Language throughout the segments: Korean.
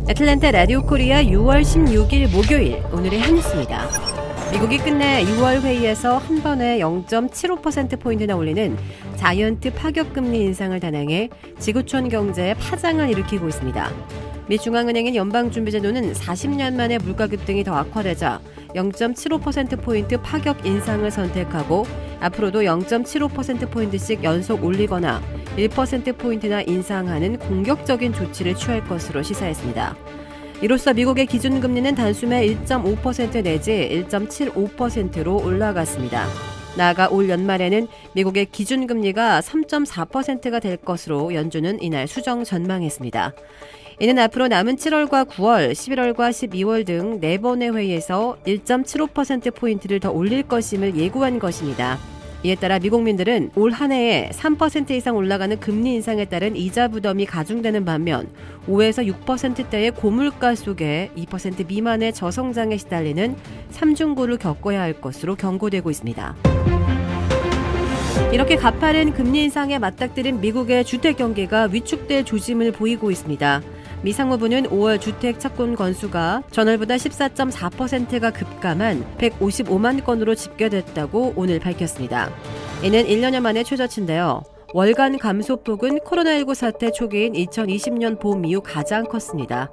애틀랜타 라디오 코리아 6월 16일 목요일 오늘의 한 뉴스입니다. 미국이 끝내 6월 회의에서 한 번에 0.75%포인트나 올리는 자이언트 파격금리 인상을 단행해 지구촌 경제에 파장을 일으키고 있습니다. 미 중앙은행인 연방준비제도는 40년 만에 물가 급등이 더 악화되자 0.75%포인트 파격 인상을 선택하고 앞으로도 0.75%포인트씩 연속 올리거나 1%포인트나 인상하는 공격적인 조치를 취할 것으로 시사했습니다. 이로써 미국의 기준금리는 단숨에 1.5% 내지 1.75%로 올라갔습니다. 나아가 올 연말에는 미국의 기준금리가 3.4%가 될 것으로 연준은 이날 수정 전망했습니다. 이는 앞으로 남은 7월과 9월, 11월과 12월 등 4번의 회의에서 1.75%포인트를 더 올릴 것임을 예고한 것입니다. 이에 따라 미국민들은 올 한 해에 3% 이상 올라가는 금리 인상에 따른 이자 부담이 가중되는 반면 5에서 6%대의 고물가 속에 2% 미만의 저성장에 시달리는 삼중고를 겪어야 할 것으로 경고되고 있습니다. 이렇게 가파른 금리 인상에 맞닥뜨린 미국의 주택 경기가 위축될 조짐을 보이고 있습니다. 미 상무부는 5월 주택 착공 건수가 전월보다 14.4%가 급감한 155만 건으로 집계됐다고 오늘 밝혔습니다. 이는 1년여 만의 최저치인데요. 월간 감소폭은 코로나19 사태 초기인 2020년 봄 이후 가장 컸습니다.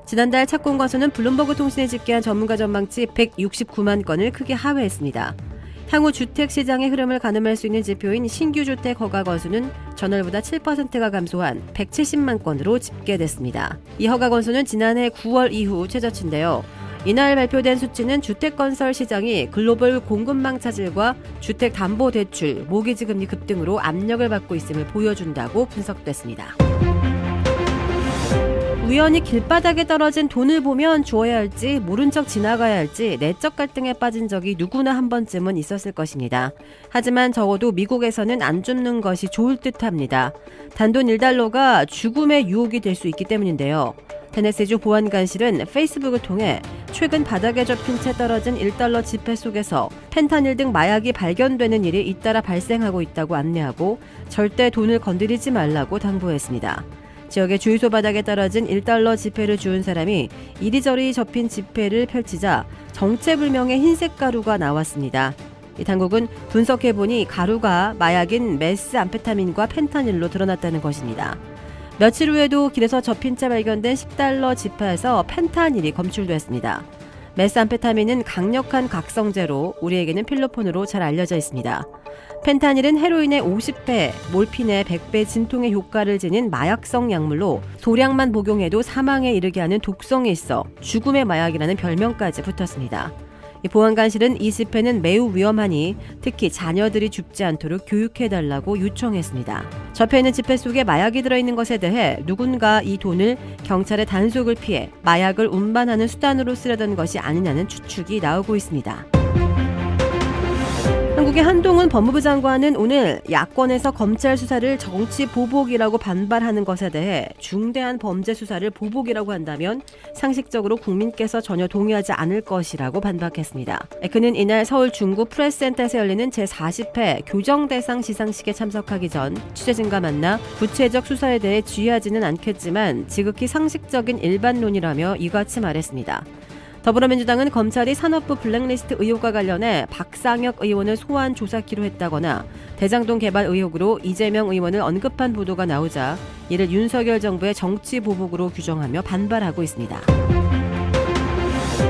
지난달 착공 건수는 블룸버그 통신에 집계한 전문가 전망치 169만 건을 크게 하회했습니다. 향후 주택 시장의 흐름을 가늠할 수 있는 지표인 신규 주택 허가 건수는 전월보다 7%가 감소한 170만 건으로 집계됐습니다. 이 허가 건수는 지난해 9월 이후 최저치인데요. 이날 발표된 수치는 주택 건설 시장이 글로벌 공급망 차질과 주택 담보 대출, 모기지 금리 급등으로 압력을 받고 있음을 보여준다고 분석됐습니다. 우연히 길바닥에 떨어진 돈을 보면 주어야 할지 모른 척 지나가야 할지 내적 갈등에 빠진 적이 누구나 한 번쯤은 있었을 것입니다. 하지만 적어도 미국에서는 안 줍는 것이 좋을 듯합니다. 단돈 1달러가 죽음의 유혹이 될 수 있기 때문인데요. 테네시주 보안관실은 페이스북을 통해 최근 바닥에 접힌 채 떨어진 1달러 지폐 속에서 펜타닐 등 마약이 발견되는 일이 잇따라 발생하고 있다고 안내하고 절대 돈을 건드리지 말라고 당부했습니다. 지역의 주유소 바닥에 떨어진 1달러 지폐를 주운 사람이 이리저리 접힌 지폐를 펼치자 정체불명의 흰색 가루가 나왔습니다. 이 당국은 분석해보니 가루가 마약인 메스암페타민과 펜타닐로 드러났다는 것입니다. 며칠 후에도 길에서 접힌 채 발견된 10달러 지폐에서 펜타닐이 검출됐습니다. 메스암페타민은 강력한 각성제로 우리에게는 필로폰으로 잘 알려져 있습니다. 펜타닐은 헤로인의 50배, 몰핀의 100배 진통의 효과를 지닌 마약성 약물로 소량만 복용해도 사망에 이르게 하는 독성이 있어 죽음의 마약이라는 별명까지 붙었습니다. 이 보안관실은 이 지폐는 매우 위험하니 특히 자녀들이 죽지 않도록 교육해달라고 요청했습니다. 접해 있는 지폐 속에 마약이 들어있는 것에 대해 누군가 이 돈을 경찰의 단속을 피해 마약을 운반하는 수단으로 쓰려던 것이 아니냐는 추측이 나오고 있습니다. 한국의 한동훈 법무부 장관은 오늘 야권에서 검찰 수사를 정치 보복이라고 반발하는 것에 대해 중대한 범죄 수사를 보복이라고 한다면 상식적으로 국민께서 전혀 동의하지 않을 것이라고 반박했습니다. 그는 이날 서울 중구 프레스센터에서 열리는 제40회 교정대상 시상식에 참석하기 전 취재진과 만나 구체적 수사에 대해 지휘하지는 않겠지만 지극히 상식적인 일반론이라며 이같이 말했습니다. 더불어민주당은 검찰이 산업부 블랙리스트 의혹과 관련해 박상혁 의원을 소환 조사키로 했다거나 대장동 개발 의혹으로 이재명 의원을 언급한 보도가 나오자 이를 윤석열 정부의 정치 보복으로 규정하며 반발하고 있습니다.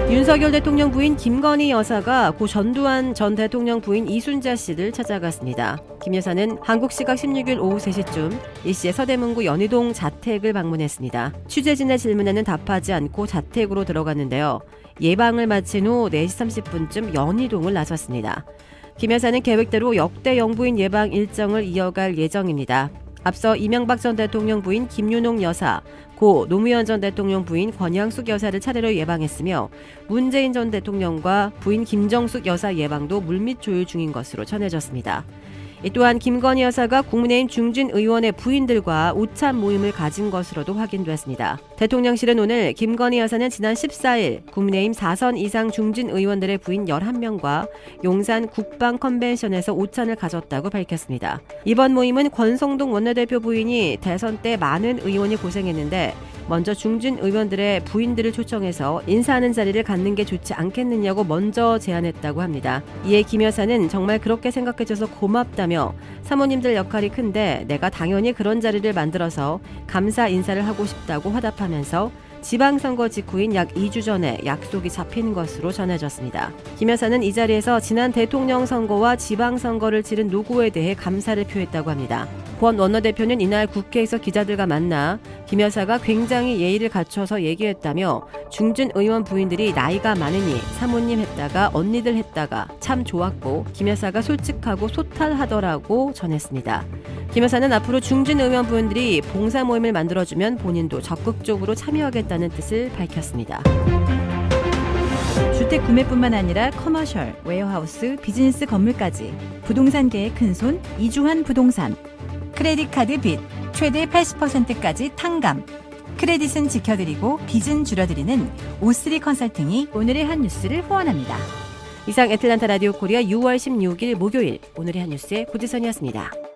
윤석열 대통령 부인 김건희 여사가 고 전두환 전 대통령 부인 이순자 씨를 찾아갔습니다. 김 여사는 한국 시각 16일 오후 3시쯤 이 씨의 서대문구 연희동 자택을 방문했습니다. 취재진의 질문에는 답하지 않고 자택으로 들어갔는데요. 예방을 마친 후 4시 30분쯤 연희동을 나섰습니다. 김 여사는 계획대로 역대 영부인 예방 일정을 이어갈 예정입니다. 앞서 이명박 전 대통령 부인 김윤옥 여사, 고 노무현 전 대통령 부인 권양숙 여사를 차례로 예방했으며 문재인 전 대통령과 부인 김정숙 여사 예방도 물밑 조율 중인 것으로 전해졌습니다. 또한 김건희 여사가 국민의힘 중진 의원의 부인들과 오찬 모임을 가진 것으로도 확인됐습니다. 대통령실은 오늘 김건희 여사는 지난 14일 국민의힘 4선 이상 중진 의원들의 부인 11명과 용산 국방 컨벤션에서 오찬을 가졌다고 밝혔습니다. 이번 모임은 권성동 원내대표 부인이 대선 때 많은 의원이 고생했는데 먼저 중진 의원들의 부인들을 초청해서 인사하는 자리를 갖는 게 좋지 않겠느냐고 먼저 제안했다고 합니다. 이에 김 여사는 정말 그렇게 생각해줘서 고맙다며 사모님들 역할이 큰데 내가 당연히 그런 자리를 만들어서 감사 인사를 하고 싶다고 화답하면서 지방선거 직후인 약 2주 전에 약속이 잡힌 것으로 전해졌습니다. 김 여사는 이 자리에서 지난 대통령 선거와 지방선거를 치른 노고에 대해 감사를 표했다고 합니다. 권 원내대표는 이날 국회에서 기자들과 만나 김 여사가 굉장히 예의를 갖춰서 얘기했다며 중진 의원 부인들이 나이가 많으니 사모님 했다가 언니들 했다가 참 좋았고 김 여사가 솔직하고 소탈하더라고 전했습니다. 김 여사는 앞으로 중진 의원 부인들이 봉사 모임을 만들어주면 본인도 적극적으로 참여하겠다는 뜻을 밝혔습니다. 주택 구매뿐만 아니라 커머셜, 웨어하우스, 비즈니스 건물까지 부동산계의 큰손 이주환 부동산. 크레딧 카드 빚 최대 80%까지 탕감. 크레딧은 지켜드리고 빚은 줄여드리는 O3 컨설팅이 오늘의 한 뉴스를 후원합니다. 이상 애틀란타 라디오 코리아 6월 16일 목요일 오늘의 한 뉴스의 고지선이었습니다.